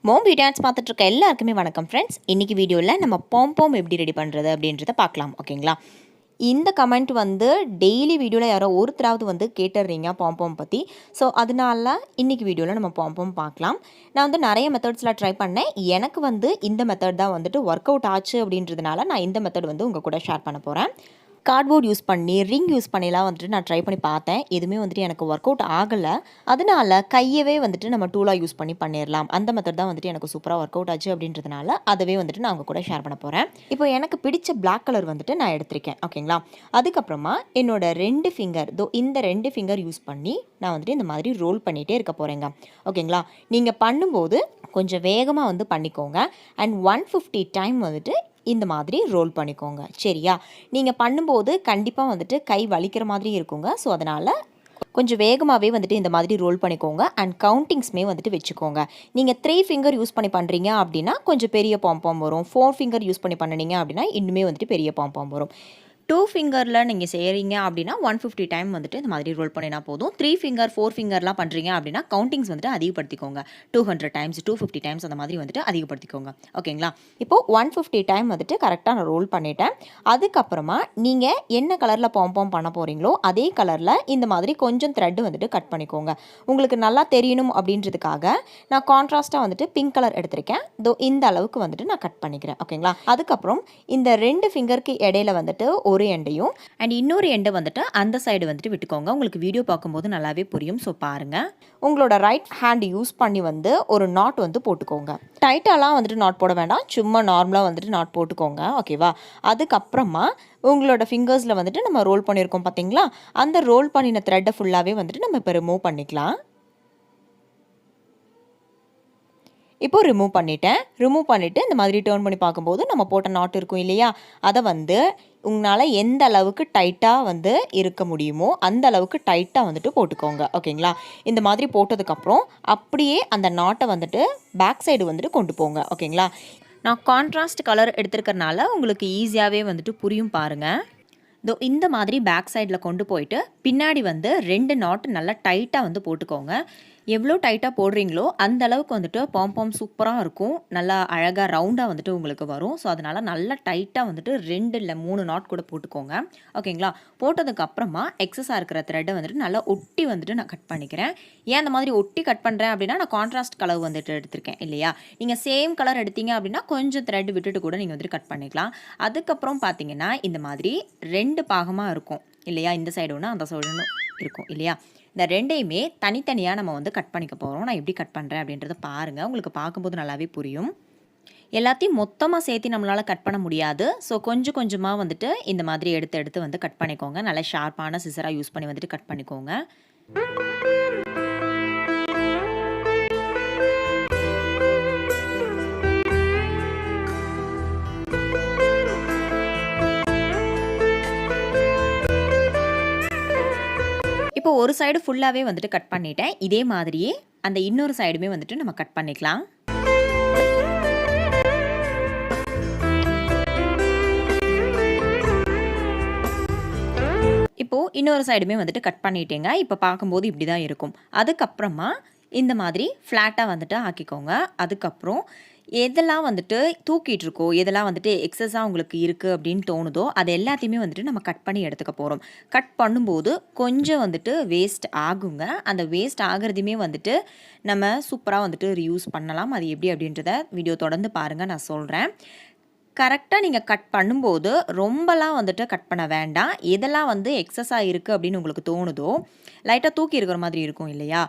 Mom videos பார்த்துட்டு இருக்க எல்லாருக்குமே வணக்கம் ஃப்ரெண்ட்ஸ். இன்றைக்கி வீடியோவில் நம்ம பாம் எப்படி ரெடி பண்ணுறது அப்படின்றத பார்க்கலாம். ஓகேங்களா? இந்த கமெண்ட் வந்து டெய்லி வீடியோவில் யாரோ ஒருத்தராவது வந்து கேட்டுடுறீங்க பாம் பற்றி. ஸோ அதனால இன்றைக்கி வீடியோவில் நம்ம பாம் பார்க்கலாம். நான் வந்து நிறைய மெத்தட்ஸில் ட்ரை பண்ணேன். எனக்கு வந்து இந்த மெத்தட் தான் வந்துட்டு ஒர்க் அவுட் ஆச்சு அப்படின்றதுனால நான் இந்த மெத்தட் வந்து உங்கள் கூட ஷேர் பண்ண போகிறேன். கார்ட்போர்ட் யூஸ் பண்ணி ரிங் யூஸ் பண்ணிலாம் வந்துட்டு நான் ட்ரை பண்ணி பார்த்தேன். எதுவுமே வந்துட்டு எனக்கு ஒர்க் அவுட் ஆகலை. அதனால கையவே வந்துட்டு நம்ம டூலாக யூஸ் பண்ணிடலாம். அந்த மெத்தட் தான் வந்துட்டு எனக்கு சூப்பராக ஒர்க் அவுட் ஆச்சு அப்படின்றதுனால அதவே வந்துட்டு நான் உங்கள் கூட ஷேர் பண்ண போகிறேன். இப்போ எனக்கு பிடிச்ச பிளாக் கலர் வந்துட்டு நான் எடுத்திருக்கேன். ஓகேங்களா? அதுக்கப்புறமா என்னோட 2 ஃபிங்கர் இந்த 2 ஃபிங்கர் யூஸ் பண்ணி நான் வந்துட்டு இந்த மாதிரி ரோல் பண்ணிகிட்டே இருக்க போகிறேங்க. ஓகேங்களா? நீங்கள் பண்ணும்போது கொஞ்சம் வேகமாக வந்து பண்ணிக்கோங்க. அண்ட் 150 டைம் வந்துட்டு இந்த மாதிரி ரோல் பண்ணிக்கோங்க. சரியா? நீங்கள் பண்ணும்போது கண்டிப்பாக வந்துட்டு கை வலிக்கிற மாதிரி இருக்குங்க. ஸோ அதனால் கொஞ்சம் வேகமாகவே வந்துட்டு இந்த மாதிரி ரோல் பண்ணிக்கோங்க. அண்ட் கவுண்டிங்ஸ்மே வந்துட்டு வச்சுக்கோங்க. நீங்கள் 3 ஃபிங்கர் யூஸ் பண்ணி பண்ணுறீங்க அப்படின்னா கொஞ்சம் பெரிய பாம் வரும். 4 ஃபிங்கர் யூஸ் பண்ணி பண்ணினீங்க அப்படின்னா இன்னுமே வந்துட்டு பெரிய பாம் வரும். 2 ஃபிங்கரில் நீங்கள் செய்கிறீங்க அப்படின்னா 150 டைம் வந்துட்டு இந்த மாதிரி ரோல் பண்ணினா போதும். 3 ஃபிங்கர் 4 ஃபிங்கர்லாம் பண்ணுறீங்க அப்படின்னா கவுண்டிங்ஸ் வந்துட்டு அதிகப்படுத்திக்கோங்க. 200 டைம்ஸ் 250 டைம்ஸ் அந்த மாதிரி வந்துட்டு அதிகப்படுத்திக்கோங்க. ஓகேங்களா? இப்போது 150 டைம் வந்துட்டு கரெக்டாக நான் ரோல் பண்ணிட்டேன். அதுக்கப்புறமா நீங்கள் என்ன கலரில் பாம் பண்ண போகிறீங்களோ அதே கலரில் இந்த மாதிரி கொஞ்சம் த்ரெட் வந்துட்டு கட் பண்ணிக்கோங்க. உங்களுக்கு நல்லா தெரியணும் அப்படின்றதுக்காக நான் கான்ட்ராஸ்ட்டாக வந்துட்டு பிங்க் கலர் எடுத்திருக்கேன். இந்த அளவுக்கு வந்துட்டு நான் கட் பண்ணிக்கிறேன். ஓகேங்களா? அதுக்கப்புறம் இந்த 2 ஃபிங்கருக்கு இடையில வந்துட்டு ஒரு எண்டையும் அண்ட் இன்னொரு எண்டை வந்துட்டு அந்த சைடு வந்துட்டு விட்டுக்கோங்க. உங்களுக்கு வீடியோ பார்க்கும்போது நல்லாவே புரியும். ஸோ பாருங்கள். உங்களோட ரைட் ஹேண்ட் யூஸ் பண்ணி வந்து ஒரு நாட் வந்து போட்டுக்கோங்க. டைட்டாலாம் வந்துட்டு நாட் போட வேண்டாம். சும்மா நார்மலாக வந்துட்டு நாட் போட்டுக்கோங்க. ஓகேவா? அதுக்கப்புறமா உங்களோட ஃபிங்கர்ஸில் வந்துட்டு நம்ம ரோல் பண்ணியிருக்கோம் பார்த்தீங்களா? அந்த ரோல் பண்ணின த்ரெட்டை ஃபுல்லாகவே வந்துட்டு நம்ம இப்போ ரிமூவ் பண்ணிக்கலாம். இப்போது ரிமூவ் பண்ணிவிட்டு இந்த மாதிரி டர்ன் பண்ணி பார்க்கும்போது நம்ம போட்ட நாட் இருக்கும் இல்லையா? அதை வந்து உங்களால் எந்த அளவுக்கு டைட்டாக வந்து இருக்க முடியுமோ அந்த அளவுக்கு டைட்டாக வந்துட்டு போட்டுக்கோங்க. ஓகேங்களா? இந்த மாதிரி போட்டதுக்கப்புறம் அப்படியே அந்த நாட்டை வந்துட்டு பேக் சைடு வந்துட்டு கொண்டு போங்க. ஓகேங்களா? நான் கான்ட்ராஸ்ட் கலர் எடுத்துருக்கறனால உங்களுக்கு ஈஸியாகவே வந்துட்டு புரியும் பாருங்கள். இந்த மாதிரி பேக் சைடில் கொண்டு போயிட்டு பின்னாடி வந்து 2 நாட் நல்லா டைட்டாக வந்து போட்டுக்கோங்க. எவ்வளோ டைட்டாக போடுறீங்களோ அந்த அளவுக்கு வந்துட்டு பாம் சூப்பராக இருக்கும். நல்லா அழகாக ரவுண்டாக வந்துட்டு உங்களுக்கு வரும். ஸோ அதனால் நல்லா டைட்டாக வந்துட்டு 2 இல்லை 3 நாட் கூட போட்டுக்கோங்க. ஓகேங்களா? போட்டதுக்கப்புறமா எக்ஸஸாக இருக்கிற த்ரெட்டை வந்துட்டு நல்லா ஒட்டி வந்துட்டு நான் கட் பண்ணிக்கிறேன். ஏன் அந்த மாதிரி ஒட்டி கட் பண்ணுறேன் அப்படின்னா நான் கான்ட்ராஸ்ட் கலர் வந்துட்டு எடுத்திருக்கேன் இல்லையா? நீங்கள் சேம் கலர் எடுத்தீங்க அப்படின்னா கொஞ்சம் த்ரெட் விட்டுட்டு கூட நீங்கள் வந்துட்டு கட் பண்ணிக்கலாம். அதுக்கப்புறம் பார்த்தீங்கன்னா இந்த மாதிரி 2 பாகமாக இருக்கும் இல்லையா? இந்த சைடு ஒன்று அந்த சைடு ஒன்று இருக்கும் இல்லையா? இந்த 2யுமே தனித்தனியாக நம்ம வந்து கட் பண்ணிக்க போகிறோம். நான் எப்படி கட் பண்ணுறேன் அப்படின்றத பாருங்கள். உங்களுக்கு பார்க்கும்போது நல்லாவே புரியும். எல்லாத்தையும் மொத்தமாக சேர்த்து நம்மளால் கட் பண்ண முடியாது. ஸோ கொஞ்சம் கொஞ்சமாக வந்துட்டு இந்த மாதிரி எடுத்து வந்து கட் பண்ணிக்கோங்க. நல்லா ஷார்ப்பான சிசராக யூஸ் பண்ணி வந்துட்டு கட் பண்ணிக்கோங்க. இப்போ ஒரு சைடு ஃபுல்லாகவே வந்துட்டு கட் பண்ணிட்டேன். இதே மாதிரியே அந்த இன்னொரு சைடுமே வந்துட்டு நம்ம கட் பண்ணிக்கலாம். இப்போது இன்னொரு சைடுமே வந்துட்டு கட் பண்ணிட்டேங்க. இப்போ பார்க்கும்போது இப்படி தான் இருக்கும். அதுக்கப்புறமா இந்த மாதிரி ஃப்ளாட்டாக வந்துட்டு ஆக்கிக்கோங்க. அதுக்கப்புறம் எதெல்லாம் வந்துட்டு தூக்கிட்டு இருக்கோ, எதெல்லாம் வந்துட்டு எக்ஸஸாக உங்களுக்கு இருக்குது அப்படின்னு தோணுதோ அது எல்லாத்தையுமே வந்துட்டு நம்ம கட் பண்ணி எடுத்துக்க போகிறோம். கட் பண்ணும்போது கொஞ்சம் வந்துட்டு வேஸ்ட் ஆகுங்க. அந்த வேஸ்ட் ஆகிறதுமே வந்துட்டு நம்ம சூப்பராக வந்துட்டு ரியூஸ் பண்ணலாம். அது எப்படி அப்படின்றத வீடியோ தொடர்ந்து பாருங்கள், நான் சொல்கிறேன். கரெக்டாக நீங்கள் கட் பண்ணும்போது ரொம்பலாம் வந்துட்டு கட் பண்ண வேண்டாம். எதெல்லாம் வந்து எக்ஸஸாக இருக்குது அப்படின்னு உங்களுக்கு தோணுதோ, லைட்டாக தூக்கி இருக்கிற மாதிரி இருக்கும் இல்லையா?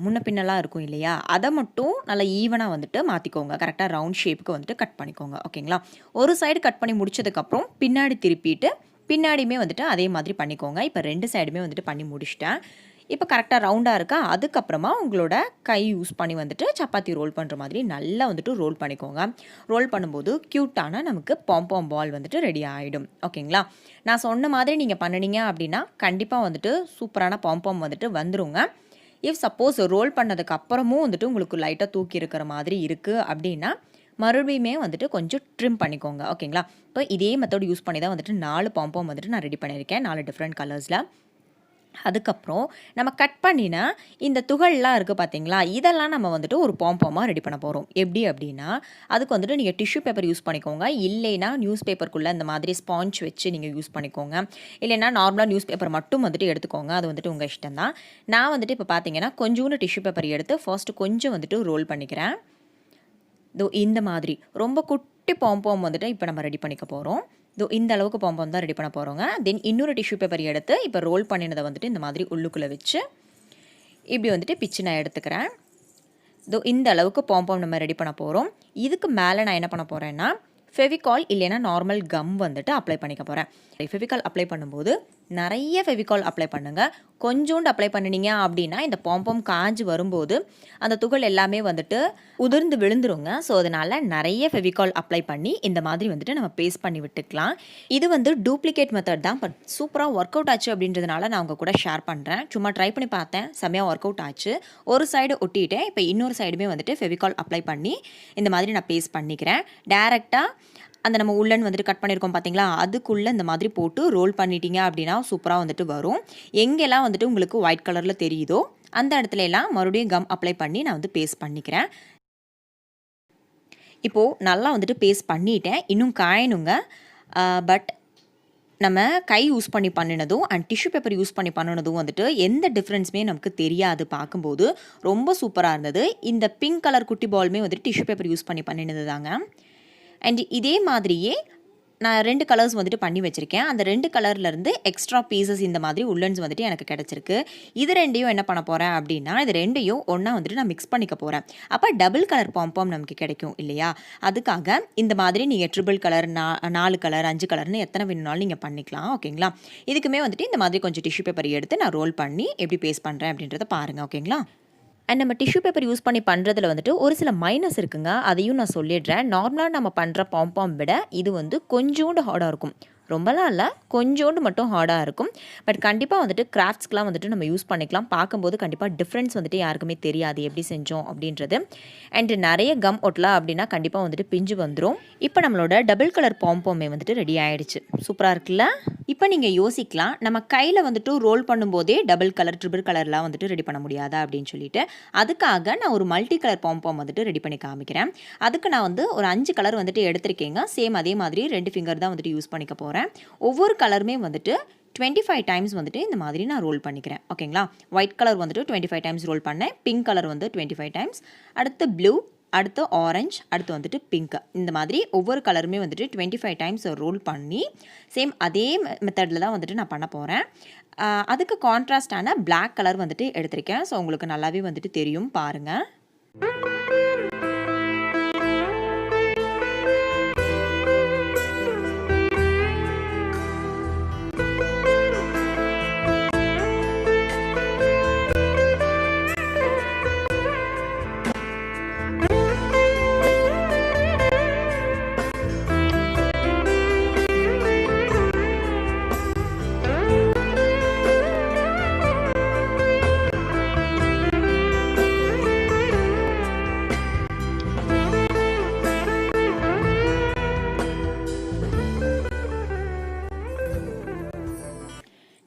முன்ன பின்னெல்லாம் இருக்கும் இல்லையா? அதை மட்டும் நல்லா ஈவனாக வந்துட்டு மாற்றிக்கோங்க. கரெக்டாக ரவுண்ட் ஷேப்புக்கு வந்துட்டு கட் பண்ணிக்கோங்க. ஓகேங்களா? ஒரு சைடு கட் பண்ணி முடிச்சதுக்கப்புறம் பின்னாடி திருப்பிட்டு பின்னாடியுமே வந்துட்டு அதே மாதிரி பண்ணிக்கோங்க. இப்போ 2 சைடுமே வந்துட்டு பண்ணி முடிச்சிட்டேன். இப்போ கரெக்டாக ரவுண்டாக இருக்கா? அதுக்கப்புறமா உங்களோட கை யூஸ் பண்ணி வந்துட்டு சப்பாத்தி ரோல் பண்ணுற மாதிரி நல்லா வந்துட்டு ரோல் பண்ணிக்கோங்க. ரோல் பண்ணும்போது க்யூட்டான நமக்கு பாம் பால் வந்துட்டு ரெடி ஆகிடும். ஓகேங்களா? நான் சொன்ன மாதிரி நீங்கள் பண்ணினீங்க அப்படின்னா கண்டிப்பாக வந்துட்டு சூப்பரான பாம் வந்துட்டு வந்துருங்க. இஃப் சப்போஸ் ரோல் பண்ணதுக்கு அப்புறமும் வந்துட்டு உங்களுக்கு லைட்டாக தூக்கி இருக்கிற மாதிரி இருக்குது அப்படின்னா மறுபடியுமே வந்துட்டு கொஞ்சம் ட்ரிம் பண்ணிக்கோங்க. ஓகேங்களா? இப்போ இதே மெத்தட் யூஸ் பண்ணி தான் வந்துட்டு 4 பாம் வந்துட்டு நான் ரெடி பண்ணியிருக்கேன். 4 டிஃப்ரெண்ட் கலர்ஸில். அதுக்கப்புறம் நம்ம கட் பண்ணினா இந்த துகள்லாம் இருக்குது பார்த்தீங்களா, இதெல்லாம் நம்ம வந்துட்டு ஒரு பாம்பாமாக ரெடி பண்ண போகிறோம். எப்படி அப்படின்னா, அதுக்கு வந்துட்டு நீங்கள் டிஷ்யூ பேப்பர் யூஸ் பண்ணிக்கோங்க. இல்லைன்னா நியூஸ் பேப்பருக்குள்ளே இந்த மாதிரி ஸ்பாஞ்ச் வச்சு நீங்கள் யூஸ் பண்ணிக்கோங்க. இல்லைன்னா நார்மலாக நியூஸ் பேப்பர் மட்டும் வந்துட்டு எடுத்துக்கோங்க. அது வந்துட்டு உங்கள் இஷ்டம் தான். நான் வந்துட்டு இப்போ பார்த்தீங்கன்னா கொஞ்சோண்டு டிஷ்யூ பேப்பர் எடுத்து ஃபர்ஸ்ட்டு கொஞ்சம் வந்துட்டு ரோல் பண்ணிக்கிறேன். இந்த மாதிரி ரொம்ப குட்டி பாம்பாம் வந்துட்டு இப்போ நம்ம ரெடி பண்ணிக்க போகிறோம். இந்த அளவுக்கு பாம்பாம் தான் ரெடி பண்ண போகிறோங்க. தென் இன்னொரு டிஷ்யூ பேப்பர் எடுத்து இப்போ ரோல் பண்ணினதை வந்துட்டு இந்த மாதிரி உள்ளுக்குள்ளே வச்சு இப்படி வந்துட்டு பிச்சு நான் எடுத்துக்கிறேன். இந்த அளவுக்கு பாம்பாம் நம்ம ரெடி பண்ண போகிறோம். இதுக்கு மேலே நான் என்ன பண்ண போகிறேன்னா ஃபெவிகால் இல்லைன்னா நார்மல் கம் வந்துட்டு அப்ளை பண்ணிக்க போகிறேன். ஃபெவிகால் அப்ளை பண்ணும்போது நிறைய ஃபெவிகால் அப்ளை பண்ணுங்கள். கொஞ்சோண்டு அப்ளை பண்ணினீங்க அப்படின்னா இந்த பாம்பாம் காஞ்சு வரும்போது அந்த துகள் எல்லாமே வந்துட்டு உதிர்ந்து விழுந்துருங்க. ஸோ அதனால் நிறைய ஃபெவிகால் அப்ளை பண்ணி இந்த மாதிரி வந்துட்டு நம்ம பேஸ்ட் பண்ணி விட்டுக்கலாம். இது வந்து டூப்ளிகேட் மெத்தட் தான், பட் சூப்பராக ஒர்க் அவுட் ஆச்சு அப்படின்றதுனால நான் உங்கள் கூட ஷேர் பண்ணுறேன். சும்மா ட்ரை பண்ணி பார்த்தேன், செம்மையாக ஒர்க் அவுட் ஆச்சு. ஒரு சைடு ஒட்டிட்டேன். இப்போ இன்னொரு சைடுமே வந்துட்டு ஃபெவிகால் அப்ளை பண்ணி இந்த மாதிரி நான் பேஸ்ட் பண்ணிக்கிறேன். டேரெக்டாக அந்த நம்ம உள்ளன் வந்துட்டு கட் பண்ணியிருக்கோம் பார்த்தீங்களா, அதுக்குள்ளே இந்த மாதிரி போட்டு ரோல் பண்ணிட்டீங்க அப்படின்னா சூப்பராக வந்துட்டு வரும். எங்கெல்லாம் வந்துட்டு உங்களுக்கு ஒயிட் கலரில் தெரியுதோ அந்த இடத்துல எல்லாம் மறுபடியும் கம் அப்ளை பண்ணி நான் வந்து பேஸ்ட் பண்ணிக்கிறேன். இப்போது நல்லா வந்துட்டு பேஸ்ட் பண்ணிட்டேன். இன்னும் காயணுங்க. பட் நம்ம கை யூஸ் பண்ணி பண்ணினதும் அண்ட் டிஷ்யூ பேப்பர் யூஸ் பண்ணி பண்ணினதும் வந்துட்டு எந்த டிஃப்ரென்ஸுமே நமக்கு தெரியாது. பார்க்கும்போது ரொம்ப சூப்பராக இருந்தது. இந்த பிங்க் கலர் குட்டி பாலுமே வந்துட்டு டிஷ்யூ பேப்பர் யூஸ் பண்ணி பண்ணினது தாங்க. அண்ட் இதே மாதிரியே நான் 2 கலர்ஸ் வந்துட்டு பண்ணி வச்சுருக்கேன். அந்த 2 கலர்லேருந்து எக்ஸ்ட்ரா பீசஸ் இந்த மாதிரி உள்ளன்ஸ் வந்துட்டு எனக்கு கிடச்சிருக்கு. இது 2யும் என்ன பண்ண போகிறேன் அப்படின்னா, இது 2யும் ஒன்றா வந்துட்டு நான் மிக்ஸ் பண்ணிக்க போகிறேன். அப்போ டபுள் கலர் பாம்பாம் நமக்கு கிடைக்கும் இல்லையா? அதுக்காக இந்த மாதிரி நீங்கள் ட்ரிபிள் கலர் 4 கலர் 5 கலர்னு எத்தனை வேணுனாலும் நீங்கள் பண்ணிக்கலாம். ஓகேங்களா? இதுக்குமே வந்துட்டு இந்த மாதிரி கொஞ்சம் டிஷ்யூ பேப்பர் எடுத்து நான் ரோல் பண்ணி எப்படி பேஸ்ட் பண்ணுறேன் அப்படின்றத பாருங்கள். ஓகேங்களா? அண்ட் நம்ம டிஷ்யூ பேப்பர் யூஸ் பண்ணி பண்ணுறதுல வந்துட்டு ஒரு சில மைனஸ் இருக்குங்க. அதையும் நான் சொல்லிடுறேன். நார்மலாக நம்ம பண்ணுற பாம்பாம் விட இது வந்து கொஞ்சோண்டு ஹார்டாக இருக்கும். ரொம்பலாம் இல்லை, கொஞ்சோண்டு மட்டும் ஹார்டாக இருக்கும். பட் கண்டிப்பாக வந்துட்டு கிராஃப்ட்ஸ்க்கெலாம் வந்துட்டு நம்ம யூஸ் பண்ணிக்கலாம். பார்க்கும்போது கண்டிப்பாக டிஃப்ரென்ஸ் வந்துட்டு யாருக்குமே தெரியாது எப்படி செஞ்சோம் அப்படின்றது. அண்டு நிறைய கம் ஒட்டலாம் அப்படின்னா கண்டிப்பாக வந்துட்டு பிஞ்சு வந்துடும். இப்போ நம்மளோட டபுள் கலர் பாம்பாமே வந்துட்டு ரெடி ஆகிடுச்சு. சூப்பராக இருக்குல்ல? இப்போ நீங்கள் யோசிக்கலாம், நம்ம கையில் வந்துட்டு ரோல் பண்ணும்போதே டபுள் கலர் ட்ரிபிள் கலர்லாம் வந்துட்டு ரெடி பண்ண முடியாதா அப்படின்னு சொல்லிட்டு. அதுக்காக நான் ஒரு மல்டி கலர் பாம்பாம் வந்துட்டு ரெடி பண்ணி காமிக்கிறேன். அதுக்கு நான் வந்து ஒரு 5 கலர் வந்துட்டு எடுத்திருக்கேங்க. சேம் அதே மாதிரி 2 ஃபிங்கர் தான் வந்துட்டு யூஸ் பண்ணிக்க போகிறேன். ஒவ்வொரு கலருமே வந்துட்டு 25 டைம்ஸ் வந்துட்டு இந்த மாதிரி நான் ரோல் பண்ணிக்கிறேன். ஓகேங்களா? ஒயிட் கலர் வந்துட்டு 25 டைம்ஸ் ரோல் பண்ணேன். பிங்க் கலர் வந்து 25 டைம்ஸ், அடுத்து ப்ளூ, அடுத்து ஆரஞ்ச், அடுத்து வந்துட்டு பிங்க். இந்த மாதிரி ஒவ்வொரு கலருமே வந்துட்டு 25 டைம்ஸ் ரோல் பண்ணி சேம் அதே மெத்தடில் தான் வந்துட்டு நான் பண்ண போகிறேன். அதுக்கு கான்ட்ராஸ்டான பிளாக் கலர் வந்துட்டு எடுத்திருக்கேன். ஸோ உங்களுக்கு நல்லாவே வந்துட்டு தெரியும் பாருங்கள்.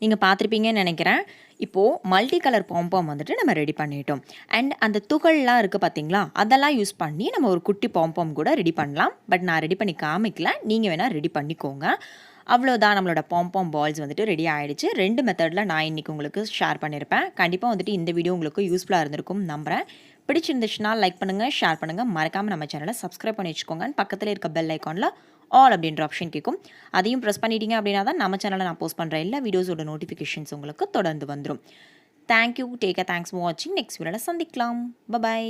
நீங்கள் பார்த்துருப்பீங்கன்னு நினைக்கிறேன். இப்போது மல்டி கலர் பாம்பாம் வந்துட்டு நம்ம ரெடி பண்ணிட்டோம். அண்ட் அந்த துகள்லாம் இருக்குது பார்த்தீங்களா, அதெல்லாம் யூஸ் பண்ணி நம்ம ஒரு குட்டி பாம்பாம் கூட ரெடி பண்ணலாம். பட் நான் ரெடி பண்ணி காமிக்கல, நீங்கள் வேணால் ரெடி பண்ணிக்கோங்க. அவ்வளோதான், நம்மளோட பாம்பாம் பால்ஸ் வந்துட்டு ரெடி ஆகிடுச்சு. 2 மெத்தடில் நான் இன்றைக்கி உங்களுக்கு ஷேர் பண்ணியிருப்பேன். கண்டிப்பாக வந்துட்டு இந்த வீடியோ உங்களுக்கு யூஸ்ஃபுல்லாக இருந்திருக்கும் நம்புகிறேன். பிடிச்சிருந்துச்சுன்னா லைக் பண்ணுங்கள், ஷேர் பண்ணுங்கள், மறக்காமல் நம்ம சேனலை சப்ஸ்கிரைப் பண்ணி வச்சுக்கோங்க. பக்கத்தில் இருக்க பெல் ஐக்கானில் ஆல் அப்படின்ற ஆப்ஷன் கேட்கும். அதையும் ப்ரெஸ் பண்ணிட்டீங்க அப்படின்னா தான் நம்ம சேனலில் நான் போஸ்ட் பண்ணுற எல்லா வீடியோஸோட நோட்டிஃபிகேஷன்ஸ் உங்களுக்கு தொடர்ந்து வந்துடும். Thank you, take care, thanks for வாட்சிங். நெக்ஸ்ட் வீடியோவில் சந்திக்கலாம். பை.